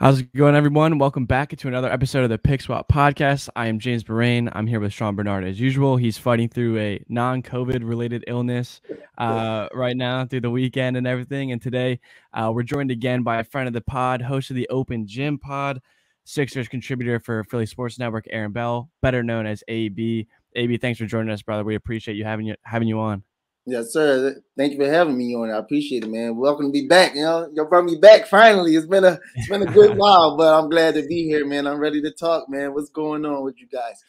How's it going, everyone? Welcome back to another episode of the Pick Swap Podcast. I am James Barain. I'm here with Sean Bernard as usual. He's fighting through a non-COVID related illness right now through the weekend and everything. And today we're joined again by a friend of the pod, host of the Open Gym Pod, Sixers contributor for Philly Sports Network, Aaron Bell, better known as AB. AB, thanks for joining us, brother. We appreciate you having you on. Yes, sir. Thank you for having me on. I appreciate it, man. Welcome to be back. You brought me back finally. It's been a good while, but I'm glad to be here, man. I'm ready to talk, man. What's going on with you guys?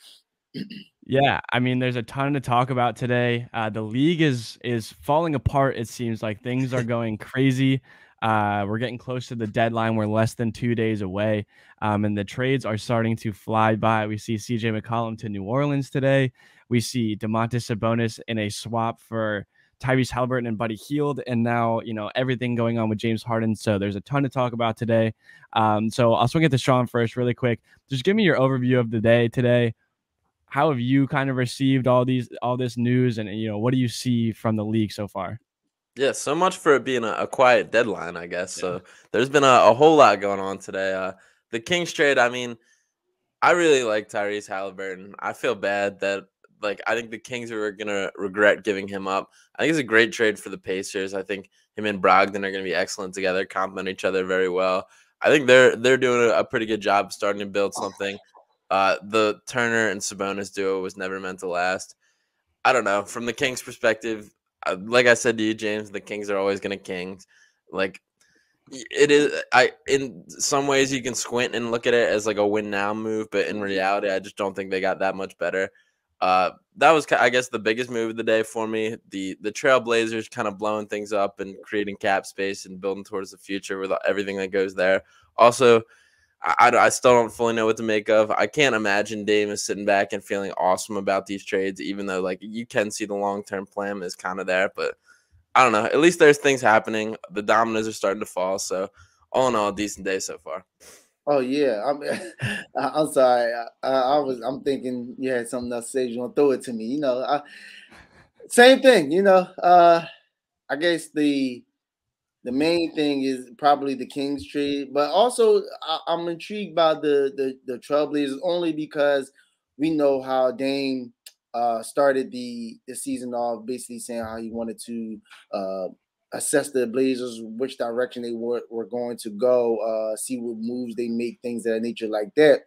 Yeah, I mean, there's a ton to talk about today. The league is falling apart. It seems like things are going crazy. We're getting close to the deadline. We're less than 2 days away, and the trades are starting to fly by. We see CJ McCollum to New Orleans today. We see Domantas Sabonis in a swap for Tyrese Halliburton and Buddy Hield, and now everything going on with James Harden. So there's a ton to talk about today. So I'll swing it to Sean first, really quick. Just give me your overview of the day today. How have you kind of received all this news, and what do you see from the league so far? Yeah, so much for it being a quiet deadline, I guess. So there's been a whole lot going on today. The Kings trade, I mean, I really like Tyrese Halliburton. I feel bad that I think the Kings are gonna regret giving him up. I think it's a great trade for the Pacers. I think him and Brogdon are gonna be excellent together, complement each other very well. I think they're doing a pretty good job starting to build something. The Turner and Sabonis duo was never meant to last. I don't know. From the Kings' perspective, like I said to you, James, the Kings are always going to Kings. Like it is. In some ways you can squint and look at it as like a win now move, but in reality, I just don't think they got that much better. That was, I guess, the biggest move of the day for me. The Trailblazers kind of blowing things up and creating cap space and building towards the future with everything that goes there. Also, I still don't fully know what to make of. I can't imagine Dame is sitting back and feeling awesome about these trades, even though you can see the long-term plan is kind of there. But I don't know. At least there's things happening. The dominoes are starting to fall. So all in all, a decent day so far. Oh yeah, I'm sorry. I'm thinking you had something else to say. You want to throw it to me? Same thing. I guess the main thing is probably the Kings trade, but also I'm intrigued by the Trailblazers only because we know how Dame started the season off, basically saying how he wanted to assess the Blazers, which direction they were going to go, see what moves they make, things of that nature like that.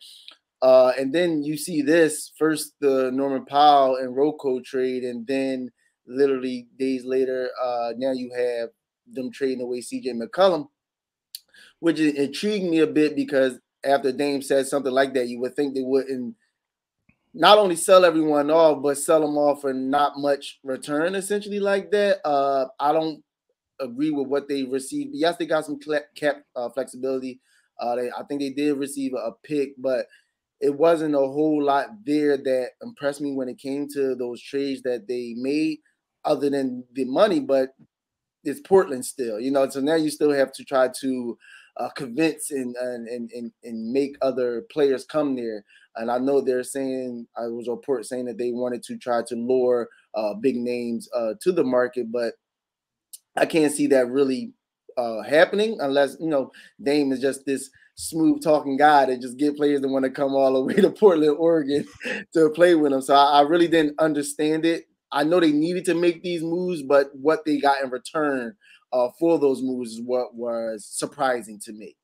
And then you see this first, the Norman Powell and Rocco trade, and then literally days later, now you have them trading away CJ McCollum, which intrigued me a bit because after Dame said something like that, you would think they wouldn't not only sell everyone off, but sell them off for not much return, essentially like that. I don't agree with what they received. Yes, they got some cap flexibility. I think they did receive a pick, but it wasn't a whole lot there that impressed me when it came to those trades that they made, other than the money. But it's Portland still, so now you still have to try to convince and make other players come there. And I know they're saying, I was a report saying that they wanted to try to lure big names to the market, but I can't see that really happening unless, Dame is just this smooth talking guy that just get players that want to come all the way to Portland, Oregon to play with him. So I really didn't understand it. I know they needed to make these moves, but what they got in return for those moves is what was surprising to me.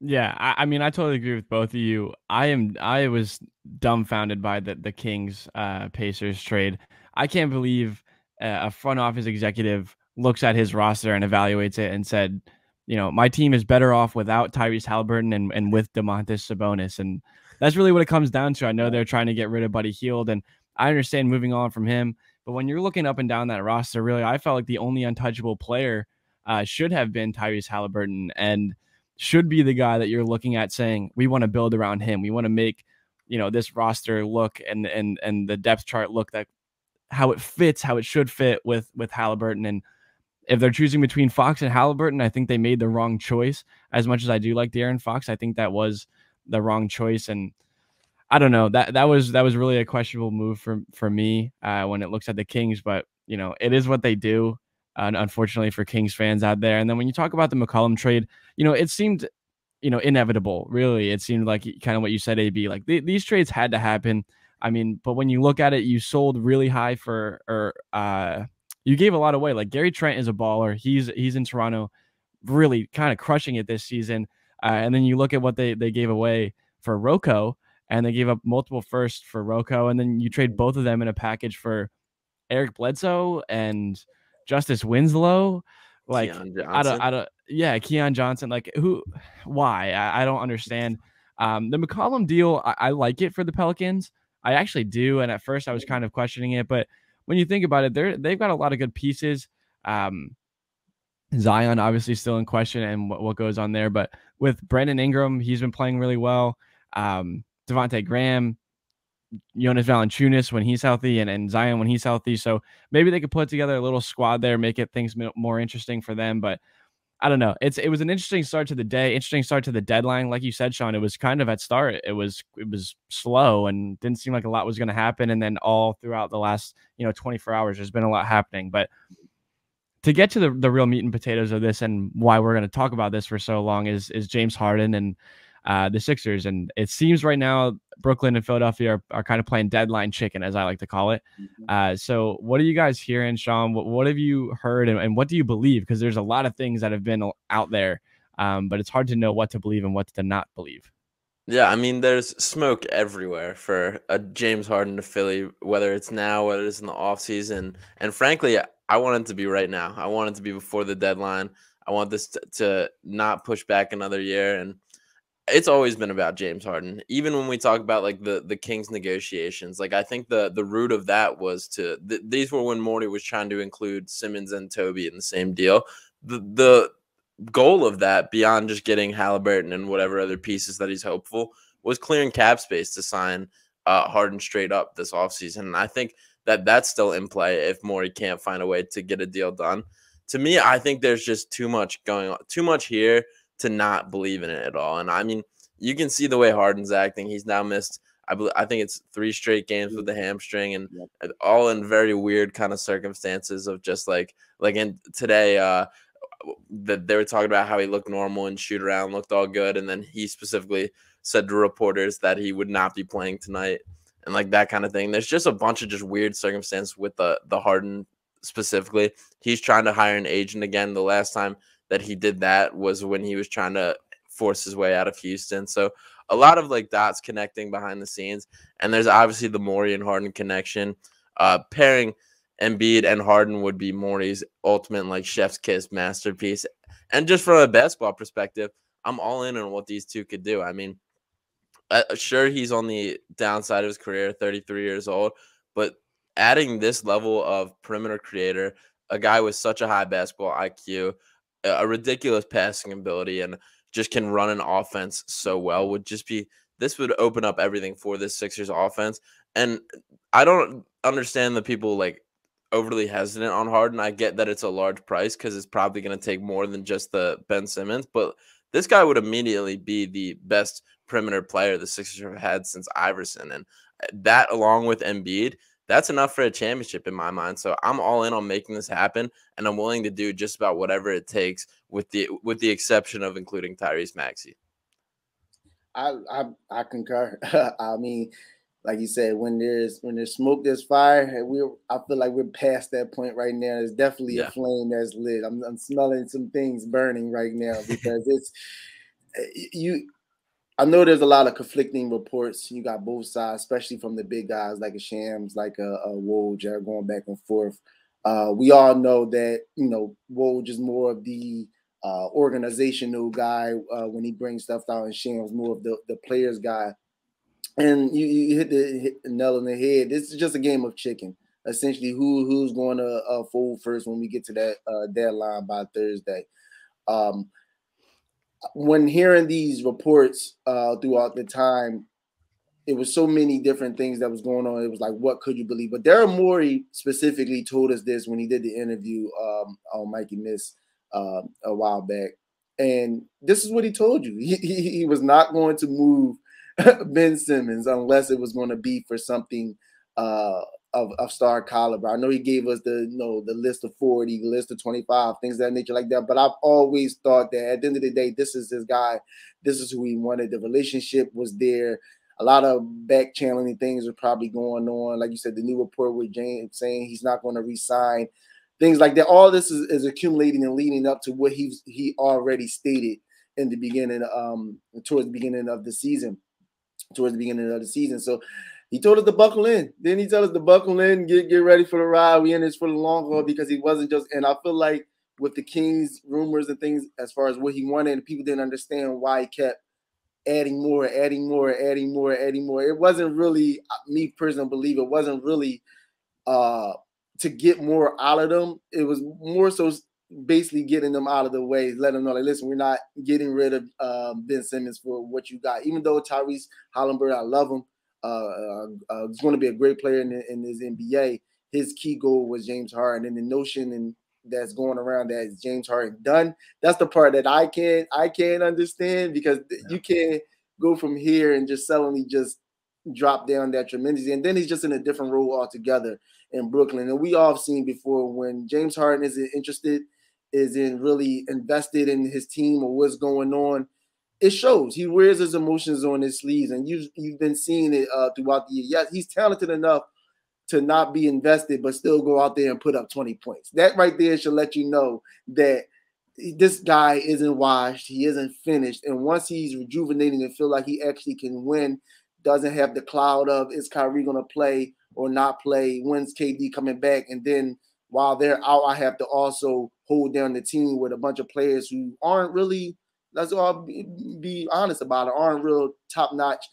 Yeah, I mean, I totally agree with both of you. I was dumbfounded by the Kings Pacers trade. I can't believe a front office executive looks at his roster and evaluates it and said, my team is better off without Tyrese Halliburton and with Domantas Sabonis. And that's really what it comes down to. I know they're trying to get rid of Buddy Hield, and I understand moving on from him. But when you're looking up and down that roster, really, I felt like the only untouchable player should have been Tyrese Halliburton, and should be the guy that you're looking at saying, we want to build around him. We want to make, this roster look and the depth chart look that how it fits, how it should fit with Halliburton. And if they're choosing between Fox and Halliburton, I think they made the wrong choice. As much as I do like De'Aaron Fox, I think that was the wrong choice. And I don't know, that was really a questionable move for me when it looks at the Kings, but it is what they do. Unfortunately for Kings fans out there. And then when you talk about the McCollum trade, it seemed inevitable. Really, it seemed like kind of what you said, AB. Like these trades had to happen. I mean, but when you look at it, you sold really high you gave a lot away. Like Gary Trent is a baller. He's in Toronto, really kind of crushing it this season. And then you look at what they gave away for Rocco, and they gave up multiple firsts for Rocco, and then you trade both of them in a package for Eric Bledsoe and Justice Winslow. Like Keon Johnson. yeah, Keon Johnson. Like why? I don't understand. The McCollum deal, I like it for the Pelicans. I actually do. And at first I was kind of questioning it, but when you think about it, they've got a lot of good pieces. Zion obviously still in question and what goes on there, but with Brandon Ingram, he's been playing really well. Devontae Graham, Jonas Valanciunas when he's healthy, and Zion when he's healthy. So maybe they could put together a little squad there, make it things more interesting for them. But I don't know. It was an interesting start to the day, interesting start to the deadline. Like you said, Sean, it was kind of at start. It was slow and didn't seem like a lot was going to happen. And then all throughout the last 24 hours, there's been a lot happening. But to get to the real meat and potatoes of this and why we're going to talk about this for so long is James Harden and the Sixers. And it seems right now Brooklyn and Philadelphia are kind of playing deadline chicken, as I like to call it. So what are you guys hearing, Sean? What have you heard and what do you believe? Because there's a lot of things that have been out there, but it's hard to know what to believe and what to not believe. Yeah, I mean, there's smoke everywhere for a James Harden to Philly, whether it's now, whether it's in the offseason. And frankly, I want it to be right now. I want it to be before the deadline. I want this to not push back another year. And it's always been about James Harden. Even when we talk about like the Kings negotiations, like I think the root of that was these were when Morty was trying to include Simmons and Toby in the same deal. The goal of that, beyond just getting Halliburton and whatever other pieces that he's hopeful, was clearing cap space to sign Harden straight up this offseason. And I think that's still in play if Morey can't find a way to get a deal done. To me, I think there's just too much going on, too much here to not believe in it at all. And I mean, you can see the way Harden's acting. He's now missed, I think it's 3 straight games with the hamstring, and all in very weird kind of circumstances of just like in today, that they were talking about how he looked normal and shoot around, looked all good, and then he specifically said to reporters that he would not be playing tonight and like that kind of thing. There's just a bunch of just weird circumstances with the Harden specifically. He's trying to hire an agent again. The last time that he did that was when he was trying to force his way out of Houston. So a lot of like dots connecting behind the scenes, and there's obviously the Morey and Harden connection. Pairing Embiid and Harden would be Morey's ultimate like chef's kiss masterpiece. And just from a basketball perspective, I'm all in on what these two could do. I mean, sure, he's on the downside of his career, 33 years old, but adding this level of perimeter creator, a guy with such a high basketball IQ, a ridiculous passing ability, and just can run an offense so well this would open up everything for this Sixers offense. And I don't understand the people like overly hesitant on Harden. I get that it's a large price because it's probably going to take more than just the Ben Simmons, but this guy would immediately be the best perimeter player the Sixers have had since Iverson. And that, along with Embiid, that's enough for a championship in my mind. So I'm all in on making this happen, and I'm willing to do just about whatever it takes, with the exception of including Tyrese Maxey. I concur. I mean, like you said, when there's smoke, there's fire. And I feel like we're past that point right now. There's definitely a flame that's lit. I'm smelling some things burning right now because it's I know there's a lot of conflicting reports. You got both sides, especially from the big guys like a Shams, like a Woj, are going back and forth. We all know that Woj is more of the organizational guy when he brings stuff out, and Shams more of the players guy. And you hit the nail on the head. This is just a game of chicken. Essentially, who's going to fold first when we get to that deadline by Thursday. When hearing these reports throughout the time, it was so many different things that was going on. It was like, what could you believe? But Daryl Morey specifically told us this when he did the interview on Mikey Miss a while back. And this is what he told you. He was not going to move Ben Simmons unless it was going to be for something of star caliber. I know he gave us the list of 40, the list of 25, things of that nature like that. But I've always thought that at the end of the day, this is his guy. This is who he wanted. The relationship was there. A lot of back channeling things are probably going on. Like you said, the new report with James saying he's not going to resign, things like that. All this is accumulating and leading up to what he already stated in the beginning, towards the beginning of the season. So he told us to buckle in. Then he told us to buckle in, get ready for the ride. We in this for the long haul, because he wasn't just. And I feel like with the Kings rumors and things as far as what he wanted, and people didn't understand why he kept adding more. It wasn't really, me personally believe it wasn't really to get more out of them. It was more so basically getting them out of the way, letting them know, like, listen, we're not getting rid of Ben Simmons for what you got. Even though Tyrese Halliburton, I love him, he's going to be a great player in his NBA. His key goal was James Harden, and the notion that's going around that James Harden done. That's the part that I can't understand, because you can't go from here and just suddenly just drop down that tremendously, and then he's just in a different role altogether in Brooklyn. And we all have seen before, when James Harden isn't interested, isn't really invested in his team or what's going on, it shows. He wears his emotions on his sleeves, and you've been seeing it throughout the year. Yes, he's talented enough to not be invested, but still go out there and put up 20 points. That right there should let you know that this guy isn't washed. He isn't finished. And once he's rejuvenating and feel like he actually can win, doesn't have the cloud of, is Kyrie going to play or not play? When's KD coming back? And then while they're out, I have to also hold down the team with a bunch of players who aren't really, let's all be honest about it, aren't real top-notch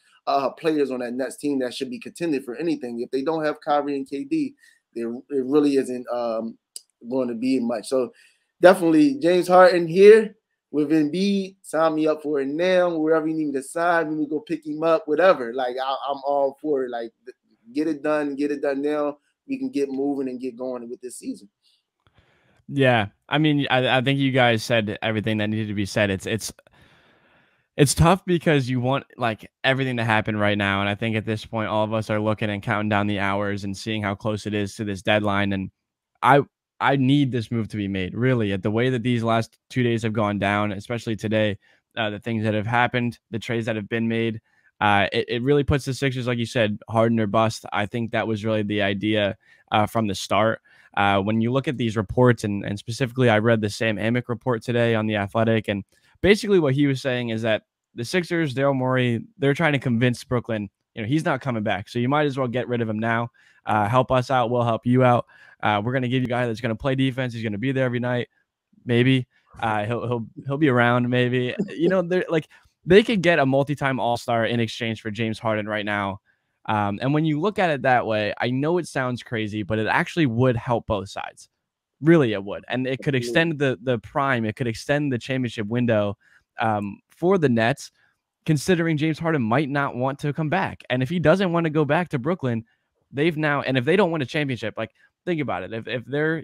players on that Nets team that should be contended for anything. If they don't have Kyrie and KD, it really isn't going to be much. So definitely James Harden here with Embiid. Sign me up for it now. Wherever you need me to sign, we go pick him up, whatever. Like, I'm all for it. Like, get it done now. We can get moving and get going with this season. Yeah, I mean, I think you guys said everything that needed to be said. It's tough because you want, like, everything to happen right now, and I think at this point, all of us are looking and counting down the hours and seeing how close it is to this deadline. And I need this move to be made, really. At the way that these last 2 days have gone down, especially today, the things that have happened, the trades that have been made, it really puts the Sixers, like you said, Harden or bust. I think that was really the idea from the start. When you look at these reports, and specifically, I read the Sam Amick report today on The Athletic, and basically what he was saying is that the Sixers, Daryl Morey, they're trying to convince Brooklyn, he's not coming back, so you might as well get rid of him now. Help us out, we'll help you out. We're going to give you a guy that's going to play defense. He's going to be there every night. Maybe he'll be around. Maybe, they're like, they could get a multi-time All-Star in exchange for James Harden right now. And when you look at it that way, I know it sounds crazy, but it actually would help both sides. Really, it would. And it could extend the prime. It could extend the championship window for the Nets, considering James Harden might not want to come back. And if he doesn't want to go back to Brooklyn, and if they don't win a championship, like, think about it. If they're,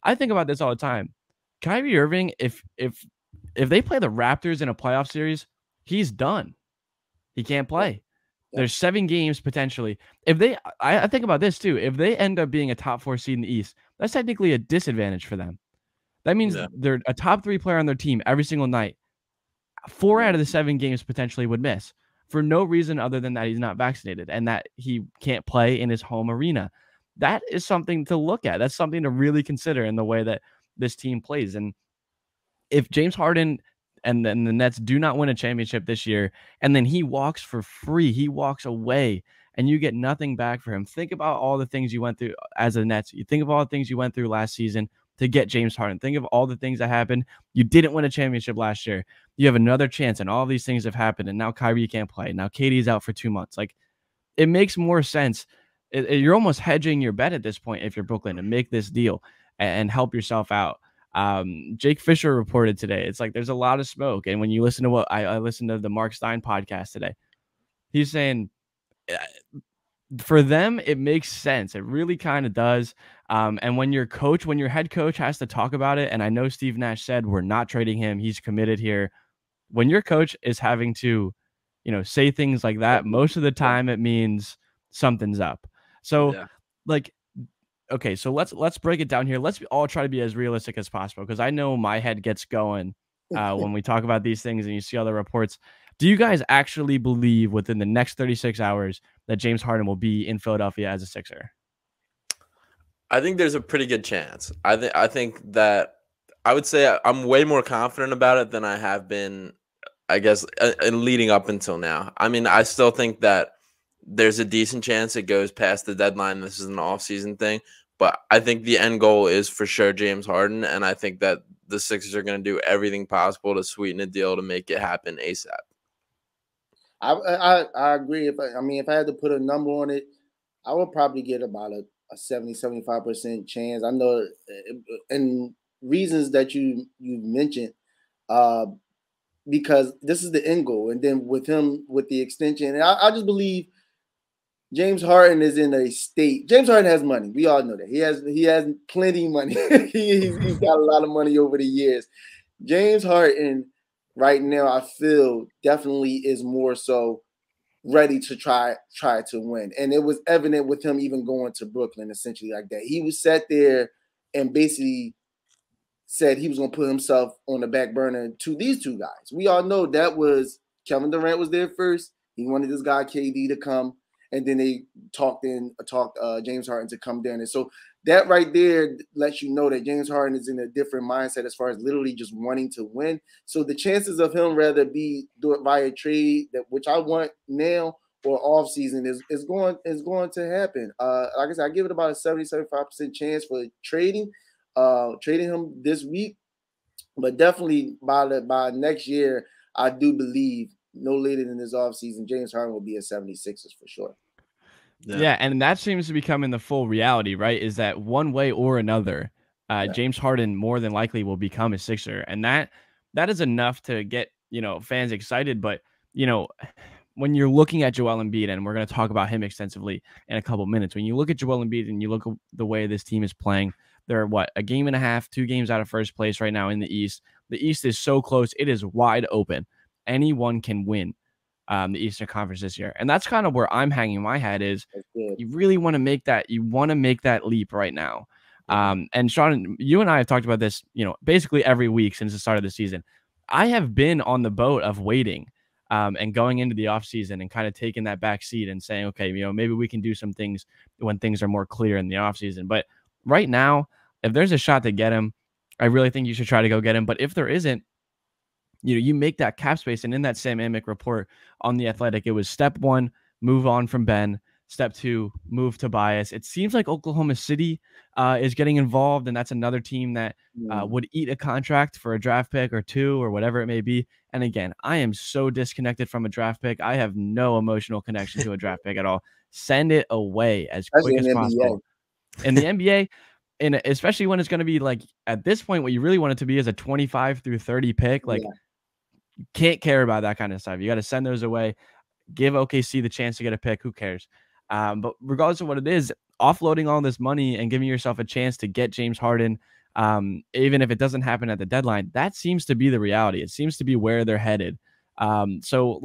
I think about this all the time. Kyrie Irving, if they play the Raptors in a playoff series, he's done. He can't play. Yeah. There's 7 games potentially. I think about this too. If they end up being a top 4 seed in the East, that's technically a disadvantage for them. That means they're a top 3 player on their team every single night. 4 out of the 7 games potentially would miss for no reason other than that he's not vaccinated and that he can't play in his home arena. That is something to look at. That's something to really consider in the way that this team plays. And if James Harden and then the Nets do not win a championship this year, and then he walks for free, he walks away, and you get nothing back for him. Think about all the things you went through as a Nets. You think of all the things you went through last season to get James Harden. Think of all the things that happened. You didn't win a championship last year. You have another chance, and all these things have happened, and now Kyrie can't play. Now KD's out for 2 months. Like, it makes more sense. You're almost hedging your bet at this point if you're Brooklyn, to make this deal and help yourself out. Jake Fisher reported today, it's like there's a lot of smoke. And when you listen to what I listened to the Mark Stein podcast today, he's saying for them, it makes sense. It really kind of does. And when your head coach has to talk about it, and I know Steve Nash said, we're not trading him, he's committed here. When your coach is having to, say things like that, most of the time it means something's up. So like, okay, so let's break it down here. Let's all try to be as realistic as possible because I know my head gets going when we talk about these things and you see other reports. Do you guys actually believe within the next 36 hours that James Harden will be in Philadelphia as a Sixer? I think there's a pretty good chance. I think that I would say I'm way more confident about it than I have been, I guess, in leading up until now. I mean, I still think that there's a decent chance it goes past the deadline. This is an off-season thing, but I think the end goal is for sure James Harden, and I think that the Sixers are going to do everything possible to sweeten a deal to make it happen ASAP. I agree. If I had to put a number on it, I would probably get about a 70-75% chance. I know, and reasons that you mentioned, uh, because this is the end goal, and then with him with the extension, and I just believe James Harden is in a state. James Harden has money. We all know that he has plenty of money. He's got a lot of money over the years. James Harden right now, I feel definitely is more so ready to try to win. And it was evident with him even going to Brooklyn, essentially like that. He was sat there and basically said he was going to put himself on the back burner to these two guys. We all know that was Kevin Durant was there first. He wanted this guy KD to come, and then they talked James Harden to come down. And so that right there lets you know that James Harden is in a different mindset as far as literally just wanting to win. So the chances of him rather do it via trade, which I want now, or off season is going to happen. Like I said, I give it about a 70-75% chance for trading him this week, but definitely by next year, I do believe no later than this offseason, James Harden will be a 76ers for sure. Yeah, and that seems to be becoming the full reality, right? Is that one way or another, James Harden more than likely will become a Sixer, and that is enough to get fans excited. But when you're looking at Joel Embiid, and we're going to talk about him extensively in a couple minutes, when you look at Joel Embiid and you look at the way this team is playing, they're a game and a half, 2 games out of first place right now in the East. The East is so close; it is wide open. Anyone can win the Eastern Conference this year, and that's kind of where I'm hanging my hat. Is you really want to make that leap right now. And Sean, you and I have talked about this, basically every week since the start of the season. I have been on the boat of waiting and going into the offseason and kind of taking that back seat and saying, okay, maybe we can do some things when things are more clear in the offseason. But right now, if there's a shot to get him, I really think you should try to go get him. But if there isn't, you make that cap space. And in that Sam Amick report on The Athletic, it was step 1, move on from Ben. Step 2, move Tobias. It seems like Oklahoma City is getting involved, and that's another team that would eat a contract for a draft pick or 2 or whatever it may be. And again, I am so disconnected from a draft pick. I have no emotional connection to a draft pick at all. Send it away as quick as possible. In the NBA, and especially when it's going to be at this point, what you really want it to be is a 25 through 30 pick. You can't care about that kind of stuff. You got to send those away. Give OKC the chance to get a pick. Who cares? But regardless of what it is, offloading all this money and giving yourself a chance to get James Harden, even if it doesn't happen at the deadline, that seems to be the reality. It seems to be where they're headed. So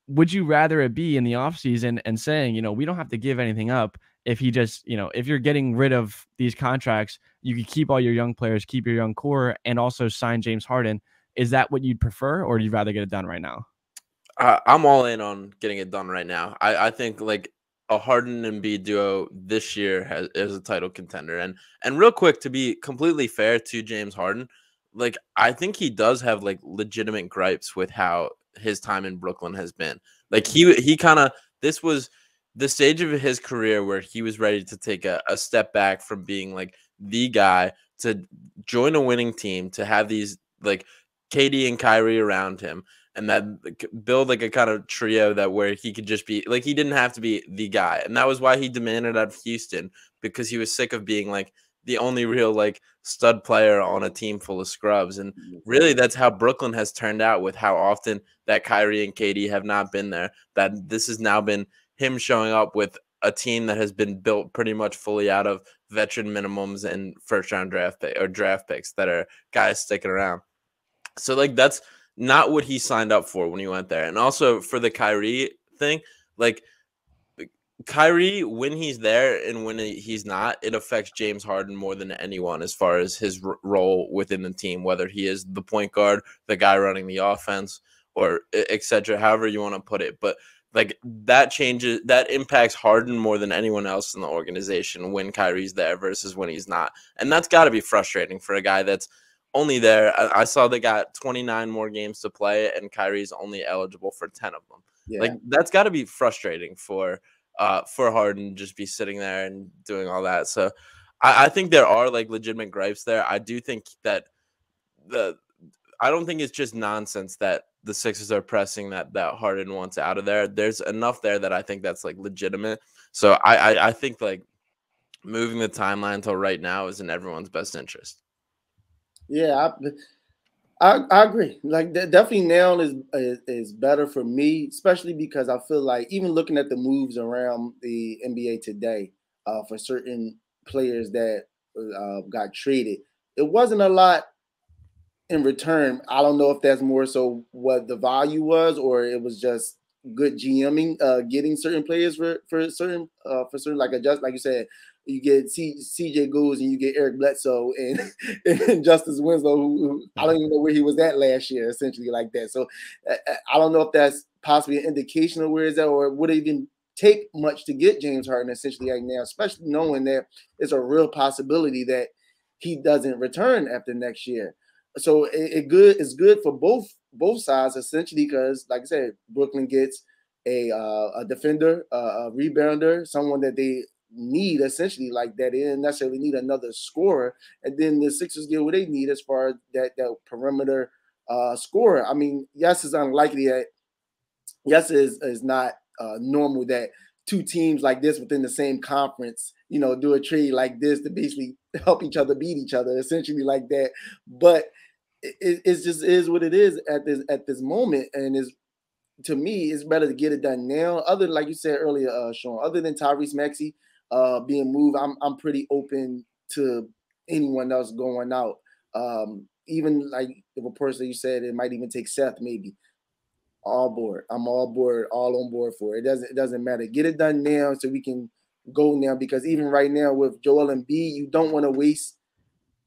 would you rather it be in the offseason and saying, we don't have to give anything up if he just, if you're getting rid of these contracts, you could keep all your young players, keep your young core, and also sign James Harden. Is that what you'd prefer, or would you rather get it done right now? I'm all in on getting it done right now. I think a Harden and Embiid duo this year is a title contender. And real quick, to be completely fair to James Harden, I think he does have legitimate gripes with how his time in Brooklyn has been. He kind of, this was the stage of his career where he was ready to take a step back from being the guy to join a winning team, to have these KD and Kyrie around him, and that build a kind of trio that where he could just be he didn't have to be the guy. And that was why he demanded out of Houston, because he was sick of being the only real stud player on a team full of scrubs. And really that's how Brooklyn has turned out, with how often that Kyrie and KD have not been there, that this has now been him showing up with a team that has been built pretty much fully out of veteran minimums and first round draft picks that are guys sticking around. So that's not what he signed up for when he went there. And also for the Kyrie thing, Kyrie, when he's there and when he's not, it affects James Harden more than anyone as far as his role within the team, whether he is the point guard, the guy running the offense, or etc. However you want to put it. But like that impacts Harden more than anyone else in the organization when Kyrie's there versus when he's not. And that's got to be frustrating for a guy that's only there. I saw they got 29 more games to play, and Kyrie's only eligible for 10 of them. Yeah. Like that's got to be frustrating for Harden just be sitting there and doing all that. So I think there are like legitimate gripes there. I do think that I don't think it's just nonsense that the Sixers are pressing that Harden wants out of there. There's enough there that I think that's like legitimate. So I think like moving the timeline until right now is in everyone's best interest. Yeah, I agree. Like definitely now is better for me, especially because I feel like even looking at the moves around the NBA today, for certain players that got traded, it wasn't a lot in return. I don't know if that's more so what the value was, or it was just good GMing, getting certain players for certain like adjust, like you said, you get CJ Goes and you get Eric Bledsoe and, and Justice Winslow, who I don't even know where he was at last year, essentially like that. So I don't know if that's possibly an indication of where is that, or would it even take much to get James Harden essentially right now, especially knowing that it's a real possibility that he doesn't return after next year. So it's good for both sides essentially, because like I said, Brooklyn gets a defender, a rebounder, someone that they need essentially like that. They didn't necessarily need another scorer, and then the Sixers get what they need as far as that perimeter scorer. I mean, yes, it's unlikely that is not normal that two teams like this within the same conference, do a trade like this to basically help each other beat each other, essentially like that. But it's just is what it is at this moment, and is to me, it's better to get it done now. Other than, like you said earlier, Sean, other than Tyrese Maxey being moved, I'm pretty open to anyone else going out. Even like the reports that you said, it might even take Seth maybe. All board. I'm all board, all on board for it. It doesn't matter. Get it done now so we can go now, because even right now with Joel Embiid, you don't want to waste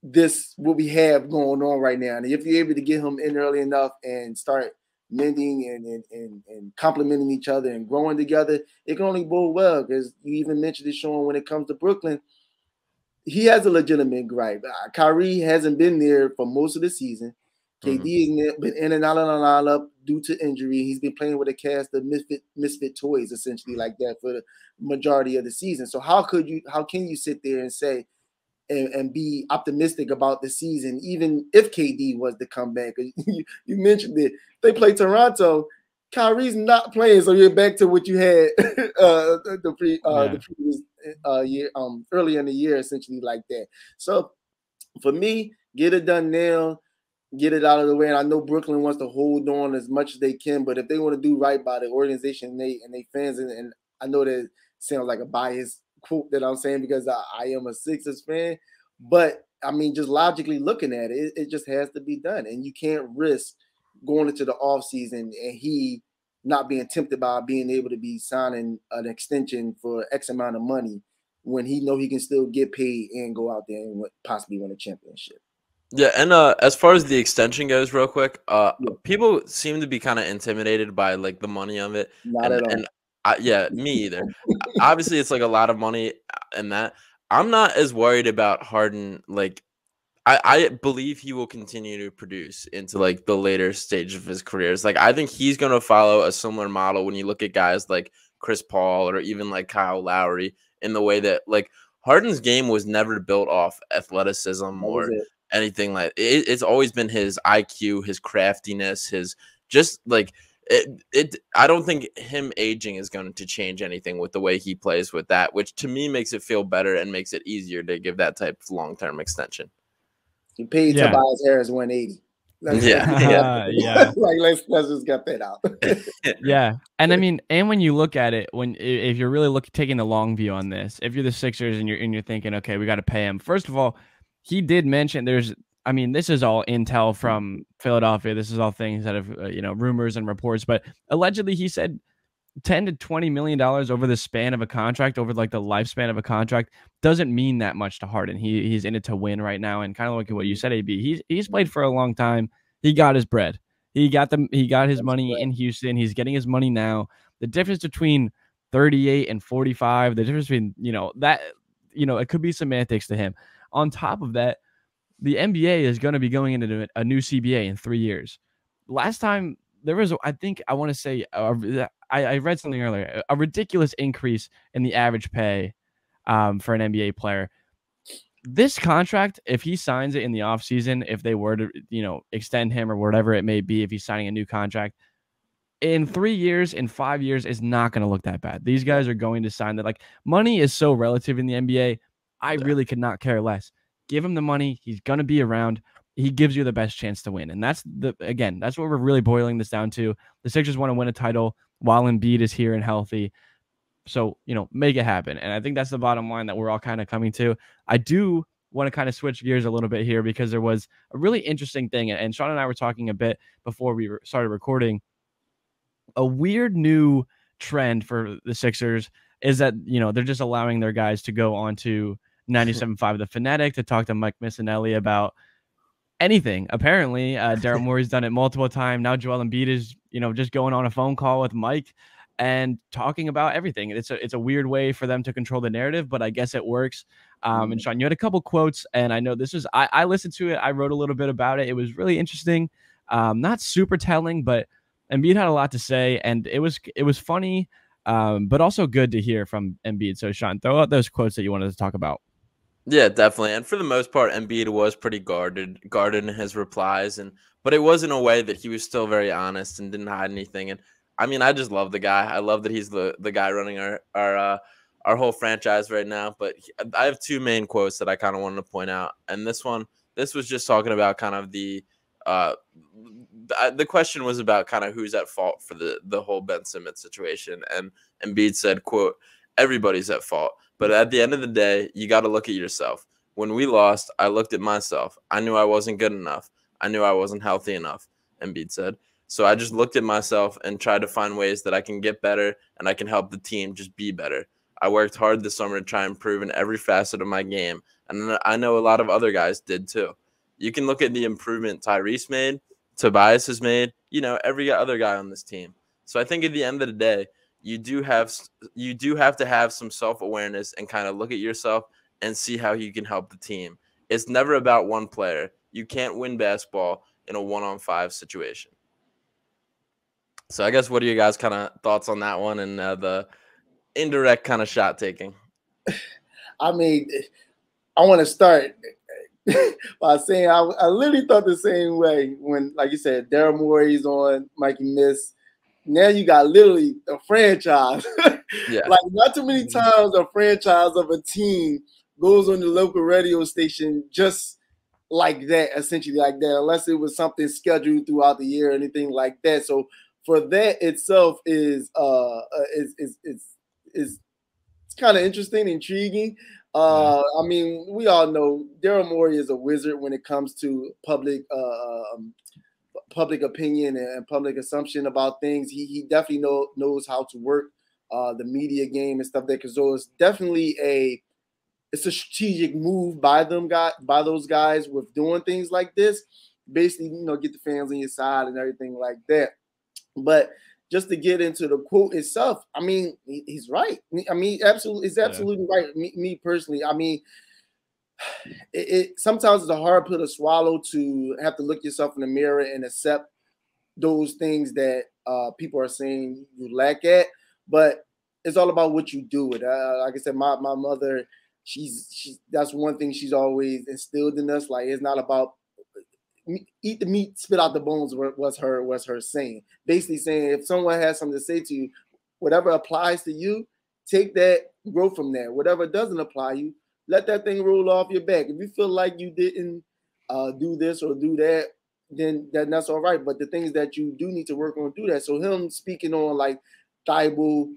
this what we have going on right now. And if you're able to get him in early enough and start mending and complementing each other and growing together, it can only bode well, because you even mentioned it, Sean, when it comes to Brooklyn, he has a legitimate gripe. Kyrie hasn't been there for most of the season. KD has been in and out of the lineup due to injury. He's been playing with a cast of misfit toys, essentially like that, for the majority of the season. So how can you sit there and say and be optimistic about the season, even if KD was to come back? You mentioned it. They play Toronto. Kyrie's not playing, so you're back to what you had the previous year, earlier in the year, essentially like that. So for me, get it done now, get it out of the way. And I know Brooklyn wants to hold on as much as they can, but if they want to do right by the organization and they fans, and I know that sounds like a biased quote that I'm saying because I am a Sixers fan, but I mean, just logically looking at it, it just has to be done, and you can't risk going into the offseason and he not being tempted by being able to be signing an extension for X amount of money when he know he can still get paid and go out there and possibly win a championship. Yeah, and as far as the extension goes, real quick, people seem to be kind of intimidated by like the money of it. Not at all. Yeah, me either. Obviously, it's like a lot of money, and that I'm not as worried about Harden. Like, I believe he will continue to produce into like the later stage of his careers. Like, I think he's going to follow a similar model when you look at guys like Chris Paul or even like Kyle Lowry, in the way that like Harden's game was never built off athleticism or anything like it. It's always been his IQ, his craftiness, his just like it. I don't think him aging is going to change anything with the way he plays with that, which to me makes it feel better and makes it easier to give that type of long-term extension. He paid Tobias Harris 180. Yeah. Like let's just get that out. Yeah, and I mean, and when you look at it, if you're really taking the long view on this, if you're the Sixers and you're thinking, okay, we got to pay him. First of all, he did mention this is all intel from Philadelphia. This is all things that have rumors and reports, but allegedly he said $10 to $20 million over the span of a contract, over like the lifespan of a contract, doesn't mean that much to Harden. He's in it to win right now, and kind of like what you said, AB. He's played for a long time. He got his bread. He got his money in Houston. He's getting his money now. The difference between 38 and 45, the difference between it could be semantics to him. On top of that, the NBA is going to be going into a new CBA in 3 years. Last time there was, I think I want to say, I read something earlier, a ridiculous increase in the average pay for an NBA player. This contract, if he signs it in the offseason, if they were to, extend him or whatever it may be, if he's signing a new contract, in 3 years, in 5 years, is not going to look that bad. These guys are going to sign that. Like, money is so relative in the NBA. I really could not care less. Give him the money. He's going to be around. He gives you the best chance to win. And that's what we're really boiling this down to. The Sixers want to win a title while Embiid is here and healthy. So, make it happen. And I think that's the bottom line that we're all kind of coming to. I do want to kind of switch gears a little bit here because there was a really interesting thing. And Sean and I were talking a bit before we started recording. A weird new trend for the Sixers is that, they're just allowing their guys to go on to 97.5 The Fanatic to talk to Mike Missanelli about anything. Apparently, Daryl Morey's done it multiple times. Now Joel Embiid is, just going on a phone call with Mike and talking about everything. It's a weird way for them to control the narrative, but I guess it works. And Sean, you had a couple quotes, and I know this was, I listened to it. I wrote a little bit about it. It was really interesting. Not super telling, but Embiid had a lot to say, and it was funny, but also good to hear from Embiid. So Sean, throw out those quotes that you wanted to talk about. Yeah, definitely. And for the most part, Embiid was pretty guarded in his replies, but it was in a way that he was still very honest and didn't hide anything. And I mean, I just love the guy. I love that he's the guy running our whole franchise right now. But I have two main quotes that I kind of wanted to point out. And this was just talking about kind of the question was about kind of who's at fault for the whole Ben Simmons situation. And Embiid said, quote, "Everybody's at fault. But at the end of the day, you got to look at yourself. When we lost, I looked at myself. I knew I wasn't good enough. I knew I wasn't healthy enough," Embiid said. "So I just looked at myself and tried to find ways that I can get better and I can help the team just be better. I worked hard this summer to try and improve in every facet of my game, and I know a lot of other guys did too. You can look at the improvement Tyrese made, Tobias has made, every other guy on this team. So I think at the end of the day, you do have to have some self-awareness and kind of look at yourself and see how you can help the team. It's never about one player. You can't win basketball in a 1-on-5 situation." So I guess, what are you guys kind of thoughts on that one and the indirect kind of shot taking? I mean, I want to start by saying I literally thought the same way when, like you said, Daryl Morey's on Mikey Miss. Now you got literally a franchise. Yeah. Like, not too many times a franchise of a team goes on the local radio station just like that, essentially like that, unless it was something scheduled throughout the year or anything like that. So for that itself is kind of interesting, intriguing. I mean, we all know Daryl Morey is a wizard when it comes to public opinion and public assumption about things. He definitely knows how to work the media game and stuff. Because it's definitely it's a strategic move by those guys with doing things like this. Basically, get the fans on your side and everything like that. But just to get into the quote itself, I mean, he's right. I mean, it's absolutely right. Me personally, I mean, it sometimes it's a hard pill to swallow to have to look yourself in the mirror and accept those things that people are saying you lack at. But it's all about what you do with it. Like I said, my mother, she's that's one thing she's always instilled in us. Like, it's not about eat the meat, spit out the bones. Was her saying, basically saying, if someone has something to say to you, whatever applies to you, take that, grow from there. Whatever doesn't apply you, let that thing roll off your back. If you feel like you didn't do this or do that, then that's all right. But the things that you do need to work on, do that. So him speaking on like Thibault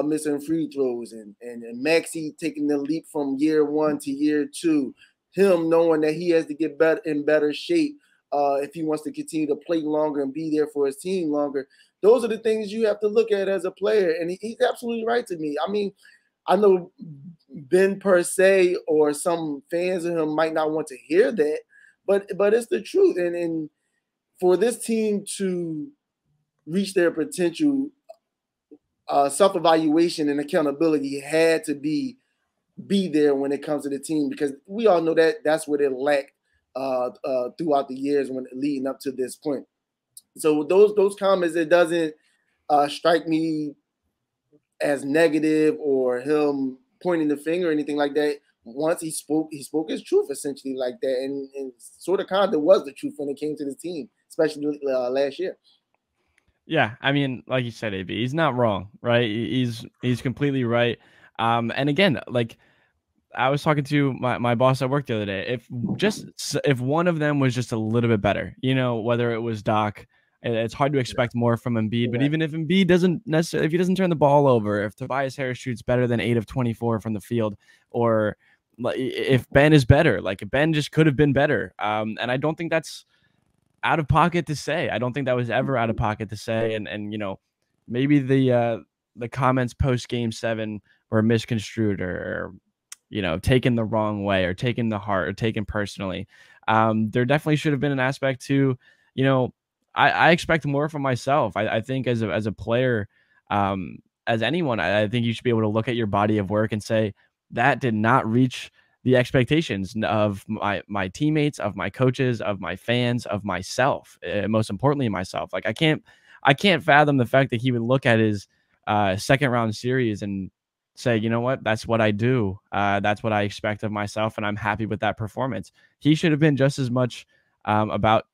missing free throws and Maxey taking the leap from year 1 to year 2, him knowing that he has to get better in better shape if he wants to continue to play longer and be there for his team longer. Those are the things you have to look at as a player. And he's absolutely right to me. I mean, I know Ben per se or some fans of him might not want to hear that, but it's the truth. And for this team to reach their potential, self-evaluation and accountability had to be there when it comes to the team, because we all know that that's what it lacked throughout the years when leading up to this point. So those comments, it doesn't strike me as negative or him pointing the finger or anything like that. Once he spoke his truth essentially like that, and sort of kind of was the truth when it came to the team, especially last year. Yeah, I mean, like you said, AB, he's not wrong, right? He's completely right. And again, like I was talking to my boss at work the other day. If one of them was just a little bit better, whether it was Doc, it's hard to expect more from Embiid. But even if Embiid doesn't necessarily, if he doesn't turn the ball over, if Tobias Harris shoots better than 8 of 24 from the field, or if Ben is better, like Ben just could have been better. And I don't think that's out of pocket to say. I don't think that was ever out of pocket to say. And maybe the comments post Game 7 were misconstrued or taken the wrong way or taken the heart or taken personally. There definitely should have been an aspect to, I expect more from myself. I think as a player, as anyone, I think you should be able to look at your body of work and say that did not reach the expectations of my teammates, of my coaches, of my fans, of myself, most importantly myself. Like I can't fathom the fact that he would look at his second round series and say, you know what, that's what I do. That's what I expect of myself. And I'm happy with that performance. He should have been just as much about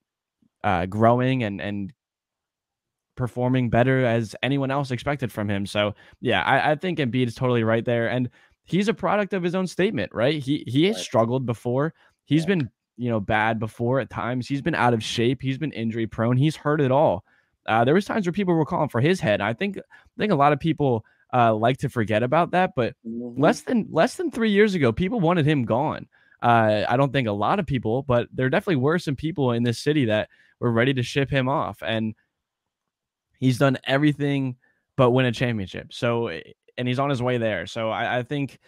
growing and performing better as anyone else expected from him. So yeah, I think Embiid is totally right there. And he's a product of his own statement, right? He has struggled before. He's been, bad before at times. He's been out of shape. He's been injury prone. He's heard it all. There was times where people were calling for his head. I think a lot of people like to forget about that, but less than 3 years ago, people wanted him gone. I don't think a lot of people, but there definitely were some people in this city that were ready to ship him off. And he's done everything but win a championship. So, and he's on his way there. So I think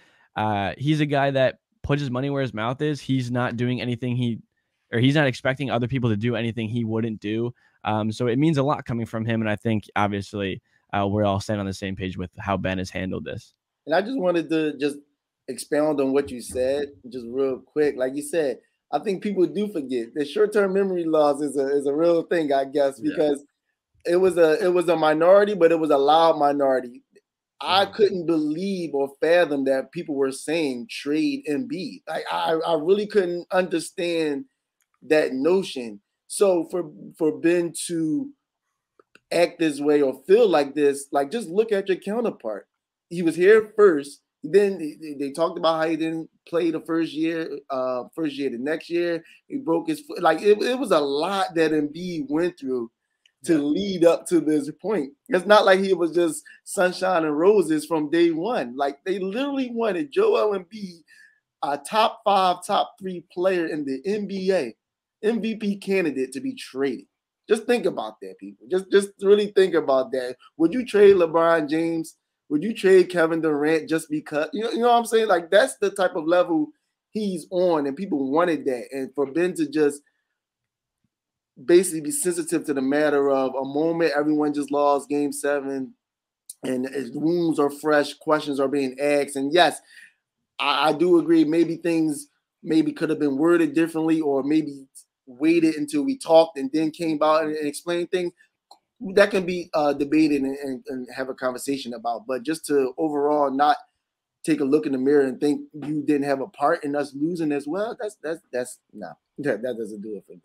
he's a guy that puts his money where his mouth is. He's not doing anything he's not expecting other people to do anything he wouldn't do. So it means a lot coming from him. And I think obviously we're all staying on the same page with how Ben has handled this. And I just wanted to just expound on what you said just real quick. Like you said, I think people do forget that short-term memory loss is a real thing, I guess, because it was a minority, but it was a loud minority. I couldn't believe or fathom that people were saying trade Embiid. Like I really couldn't understand that notion. So for Ben to act this way or feel like this, like just look at your counterpart. He was here first. Then they talked about how he didn't play the first year the next year. He broke his foot. Like it was a lot that Embiid went through to lead up to this point. It's not like he was just sunshine and roses from day one. Like they literally wanted Joel Embiid, a top 5, top 3 player in the NBA, MVP candidate, to be traded. Just think about that, people. Just really think about that. Would you trade LeBron James? Would you trade Kevin Durant just because? You know what I'm saying? Like that's the type of level he's on, and people wanted that. And for Ben to just basically be sensitive to the matter of a moment, everyone just lost Game 7, and wounds are fresh, questions are being asked. And yes, I do agree. Maybe things could have been worded differently, or maybe waited until we talked and then came out and explained things. That can be debated and have a conversation about. But just to overall not take a look in the mirror and think you didn't have a part in us losing as well, that's no. That doesn't do it for me.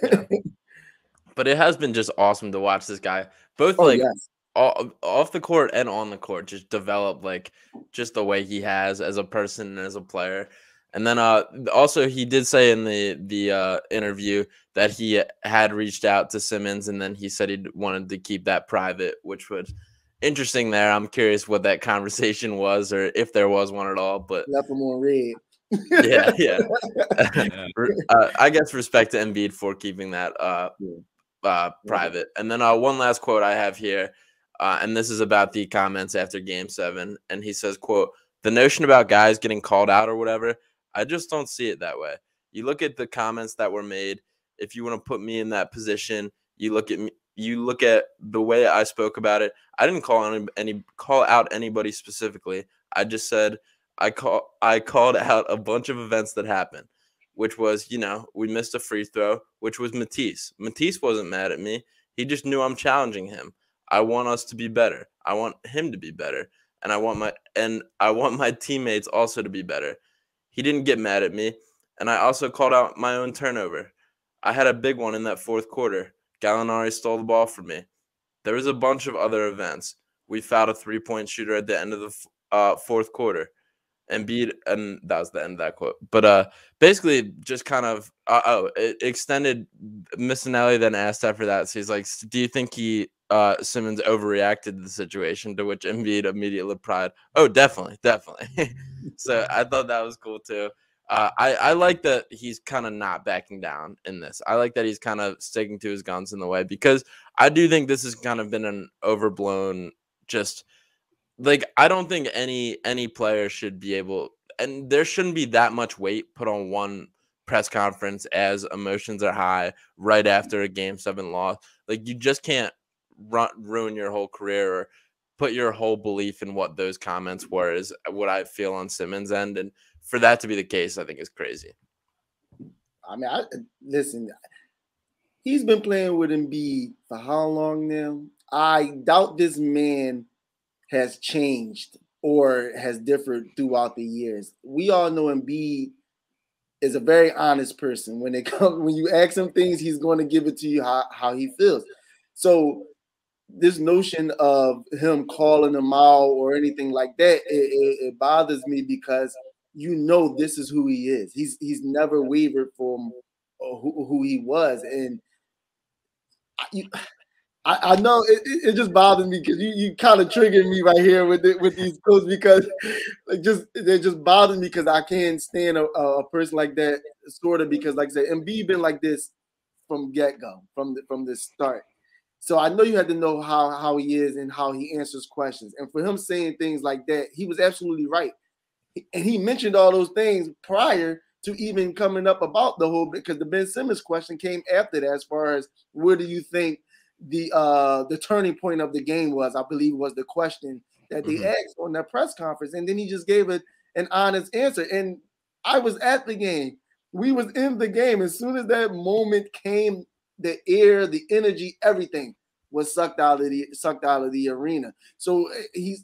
Yeah. But it has been just awesome to watch this guy, both off the court and on the court, just develop like just the way he has as a person and as a player. And then also he did say in the interview that he had reached out to Simmons, and then he said he wanted to keep that private, which was interesting there. I'm curious what that conversation was, or if there was one at all. But left him on red. Yeah, yeah. Yeah. I guess respect to Embiid for keeping that private. And then one last quote I have here, and this is about the comments after Game 7. And he says, quote, "The notion about guys getting called out or whatever, I just don't see it that way. You look at the comments that were made. If you want to put me in that position, you look at me. You look at the way I spoke about it. I didn't call out anybody specifically. I just said I called out a bunch of events that happened, which was, we missed a free throw, which was Matisse. Matisse wasn't mad at me. He just knew I'm challenging him. I want us to be better. I want him to be better. And I want my teammates also to be better. He didn't get mad at me. And I also called out my own turnover. I had a big one in that fourth quarter. Gallinari stole the ball from me. There was a bunch of other events. We fouled a 3-point shooter at the end of the fourth quarter. Embiid, and that was the end of that quote. But basically, just kind of it extended. Missinelli then asked after that, so he's like, "Do you think Simmons overreacted to the situation?" To which Embiid immediately replied, "Oh, definitely." So I thought that was cool too. I like that he's kind of not backing down in this. I like that he's kind of sticking to his guns in the way, because I do think this has kind of been an overblown, just like, I don't think any player should be able, and there shouldn't be that much weight put on one press conference as emotions are high right after a Game 7 loss. Like, you just can't ruin your whole career or put your whole belief in what those comments were, is what I feel on Simmons' end. And for that to be the case, I think is crazy. I mean, listen, he's been playing with Embiid for how long now? I doubt this man has changed or has differed throughout the years. We all know Embiid is a very honest person. When you ask him things, he's going to give it to you how he feels. So this notion of him calling him out or anything like that, it bothers me, because this is who he is. He's never wavered from who he was, and I know it just bothers me, because you kind of triggered me right here with these quotes, because they just bother me, because I can't stand a person like that, sort of, because, like I said, Embiid been like this from get-go, from the start. So I know you had to know how he is and how he answers questions. And for him saying things like that, he was absolutely right. And he mentioned all those things prior to even coming up about the whole, because the Ben Simmons question came after that, as far as where do you think the turning point of the game was, I believe was the question that they asked on that press conference. And then he just gave it an honest answer. And I was at the game. We was in the game. As soon as that moment came, the air, the energy, everything was sucked out of the arena. So he's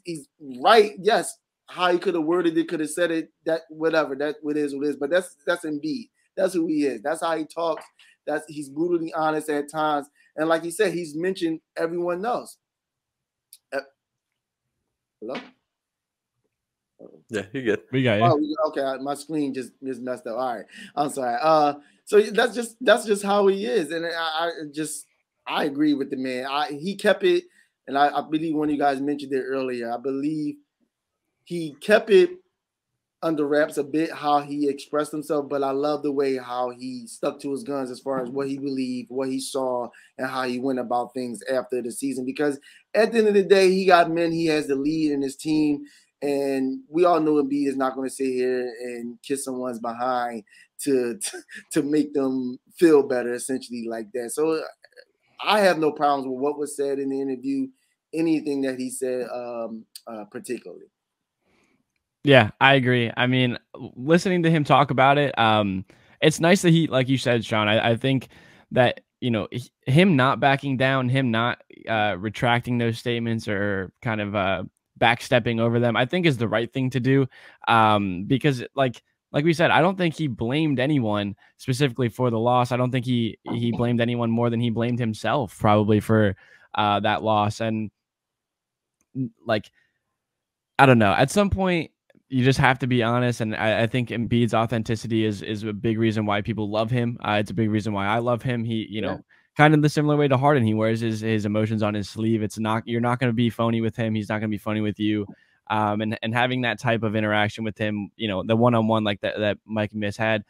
right. Yes, how he could have worded it, could have said it, that whatever, that what is what is. But that's Embiid. That's who he is. That's how he talks. He's brutally honest at times. And like he said, he's mentioned everyone else. Hello? Yeah, you're good. We got you. Oh, okay. My screen just messed up. All right. I'm sorry. So that's just how he is. And I agree with the man. He kept it, and I believe one of you guys mentioned it earlier. I believe he kept it under wraps a bit, how he expressed himself, but I love the way how he stuck to his guns as far as what he believed, what he saw, and how he went about things after the season. Because at the end of the day, he got men, he has the lead in his team, and we all know Embiid is not going to sit here and kiss someone's behind to make them feel better, essentially, like that. So I have no problems with what was said in the interview, anything that he said, particularly. Yeah, I agree. I mean, listening to him talk about it, it's nice that he, like you said, Sean, I think that, him not backing down, him not retracting those statements or kind of backstepping over them, I think is the right thing to do. Because like we said, I don't think he blamed anyone specifically for the loss. I don't think he blamed anyone more than he blamed himself, probably, for that loss. And like, I don't know, at some point you just have to be honest. And I think Embiid's authenticity is a big reason why people love him. It's a big reason why I love him. He, kind of the similar way to Harden, he wears his emotions on his sleeve. You're not going to be phony with him. He's not going to be phony with you. and having that type of interaction with him, you know, the one-on-one like that Mike Miss had.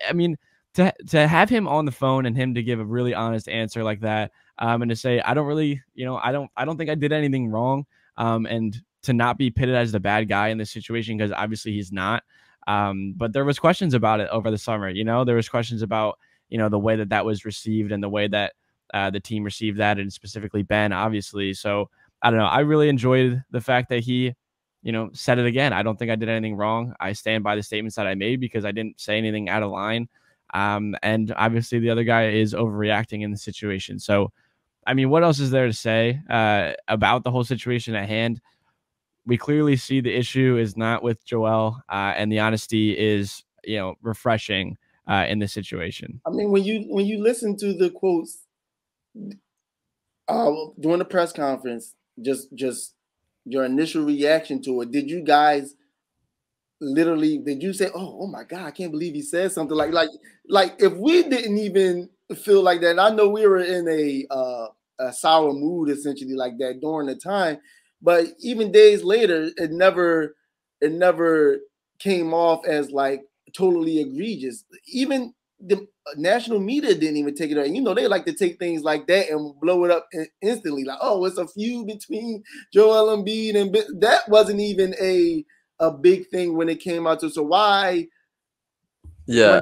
I mean, to have him on the phone and him to give a really honest answer like that, and to say, I don't really, you know, I don't think I did anything wrong, and to not be pitted as the bad guy in this situation, because obviously he's not. But there was questions about it over the summer. You know, there was questions about, you know, the way that was received and the way that the team received that, and specifically Ben, obviously. So I don't know. I really enjoyed the fact that he, you know, said it again. I don't think I did anything wrong. I stand by the statements that I made because I didn't say anything out of line. And obviously the other guy is overreacting in the situation. So, I mean, what else is there to say about the whole situation at hand? We clearly see the issue is not with Joel, and the honesty is, you know, refreshing in this situation. I mean, when you listen to the quotes during the press conference, just your initial reaction to it, did you guys literally, did you say, oh my God, I can't believe he said something like if we didn't even feel like that, and I know we were in a sour mood essentially like that during the time, but even days later, it never came off as like totally egregious. Even the national media didn't even take it out. You know, they like to take things like that and blow it up instantly. Like, oh, it's a feud between Joel Embiid and that wasn't even a big thing when it came out to. So why? Yeah,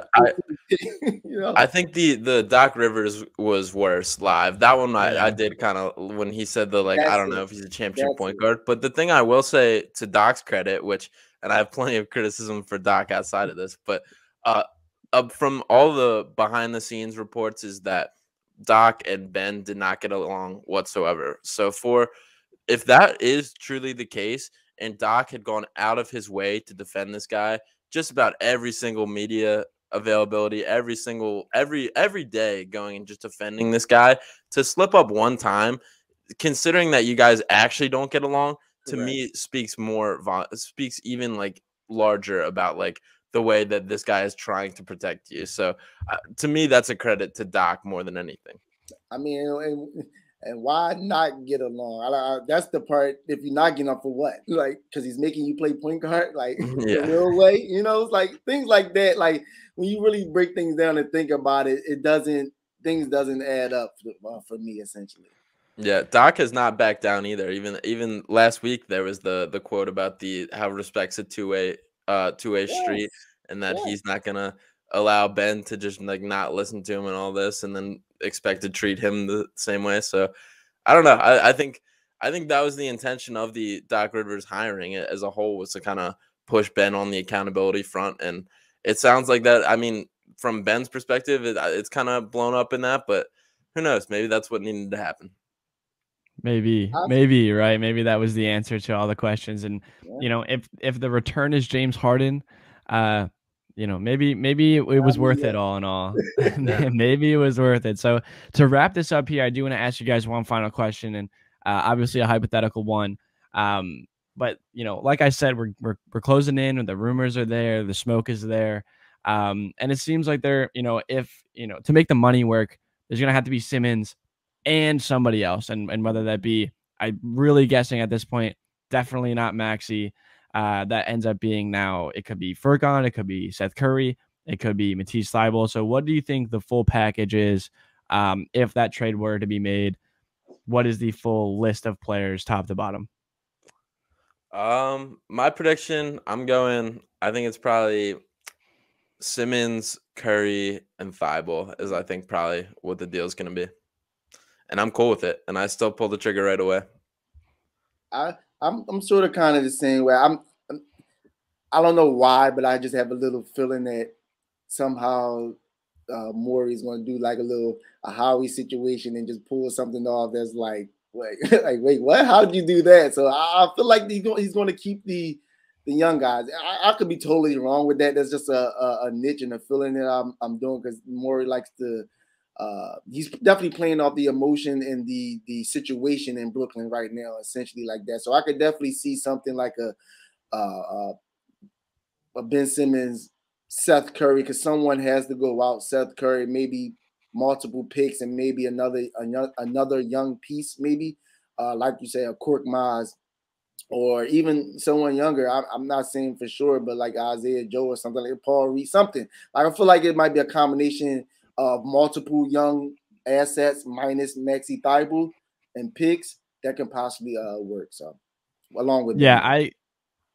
you know, I think the Doc Rivers was worse live. That one I did kind of, when he said the, like, I don't know if he's a championship point guard. But the thing I will say to Doc's credit, which, and I have plenty of criticism for Doc outside of this, but from all the behind the scenes reports, is that Doc and Ben did not get along whatsoever. So if that is truly the case, and Doc had gone out of his way to defend this guy, just about every single media availability, every day, going and just defending this guy, to slip up one time, considering that you guys actually don't get along, to me speaks even like larger about like the way that this guy is trying to protect you. So to me, that's a credit to Doc more than anything. I mean, and why not get along? That's the part. If you're not getting up, for what? Like, because he's making you play point guard, like the real way. You know, it's like things like that. Like when you really break things down and think about it, things doesn't add up for me essentially. Yeah, Doc has not backed down either. Even last week there was the quote about how respect's a two-way street, and that he's not gonna allow Ben to just like not listen to him and all this, and then expect to treat him the same way. So I don't know. I think that was the intention of the Doc Rivers hiring it as a whole, was to kind of push Ben on the accountability front, and it sounds like that. I mean, from Ben's perspective, it's kind of blown up in that, but who knows? Maybe that's what needed to happen. Maybe, right? Maybe that was the answer to all the questions. And you know, if the return is James Harden, you know, maybe it was worth it all in all. Maybe it was worth it. So to wrap this up here, I do want to ask you guys one final question, and obviously a hypothetical one. But you know, like I said, we're closing in, and the rumors are there, the smoke is there, and it seems like they're, you know, if you know, to make the money work, there's gonna have to be Simmons and somebody else, and whether that be, I'm really guessing at this point, definitely not Maxey. That ends up being, now it could be Furkan, it could be Seth Curry, it could be Matisse Thybulle. So what do you think the full package is if that trade were to be made? What is the full list of players, top to bottom? My prediction, I think it's probably Simmons, Curry, and Thybulle is, I think, probably what the deal is going to be. And I'm cool with it, and I still pull the trigger right away. I'm sort of kind of the same way. I don't know why, but I just have a little feeling that somehow Morey's going to do like a Howie situation and just pull something off that's like, wait, like, wait, what? How'd you do that? So I feel like he's going to keep the young guys. I could be totally wrong with that. That's just a niche and a feeling that I'm doing, because Morey likes to. He's definitely playing off the emotion and the situation in Brooklyn right now, essentially like that. So I could definitely see something like a Ben Simmons, Seth Curry, because someone has to go out. Seth Curry, maybe multiple picks, and maybe another young piece, maybe like you say, a Korkmaz or even someone younger. I'm not saying for sure, but like Isaiah Joe or something like Paul Reed, something. Like I feel like it might be a combination of multiple young assets minus Maxi Thibault and picks that can possibly work. So along with Yeah, Ben.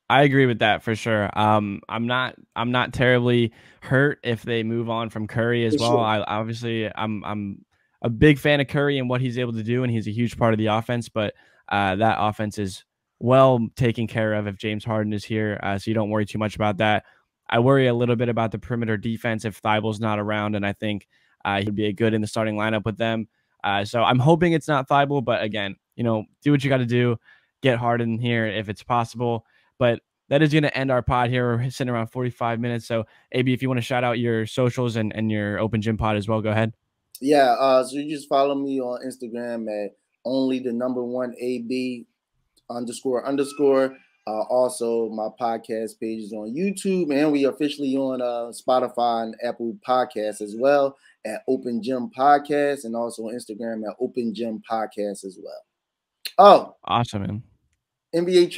I agree with that for sure. I'm not terribly hurt if they move on from Curry as For well. sure. I'm a big fan of Curry and what he's able to do, and he's a huge part of the offense. But that offense is well taken care of if James Harden is here, so you don't worry too much about that. I worry a little bit about the perimeter defense if Thibault's not around, and I think he'd be a good in the starting lineup with them. So I'm hoping it's not Thibault, but again, do what you got to do. Get Harden here if it's possible. But that is going to end our pod here. We're sitting around 45 minutes. So, AB, if you want to shout out your socials and your open gym pod as well, go ahead. Yeah. So you just follow me on Instagram at only the number one AB __. Also, my podcast page is on YouTube, and we officially on Spotify and Apple Podcasts as well at Open Gym Podcast, and also on Instagram at Open Gym Podcast as well. Oh, Awesome, man. NBA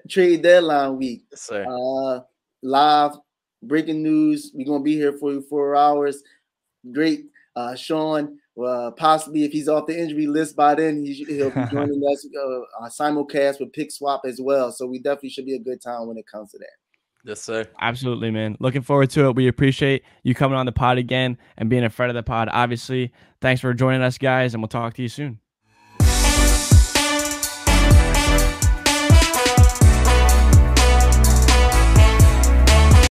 trade deadline week. Yes, sir. Live breaking news. We're gonna be here for you 4 hours. Great, Sean. Possibly if he's off the injury list by then, he'll be joining us simulcast with Pick Swap as well. So we definitely should be a good time when it comes to that. Yes, sir. Absolutely, man. Looking forward to it. We appreciate you coming on the pod again and being a friend of the pod. Obviously, thanks for joining us, guys, and we'll talk to you soon.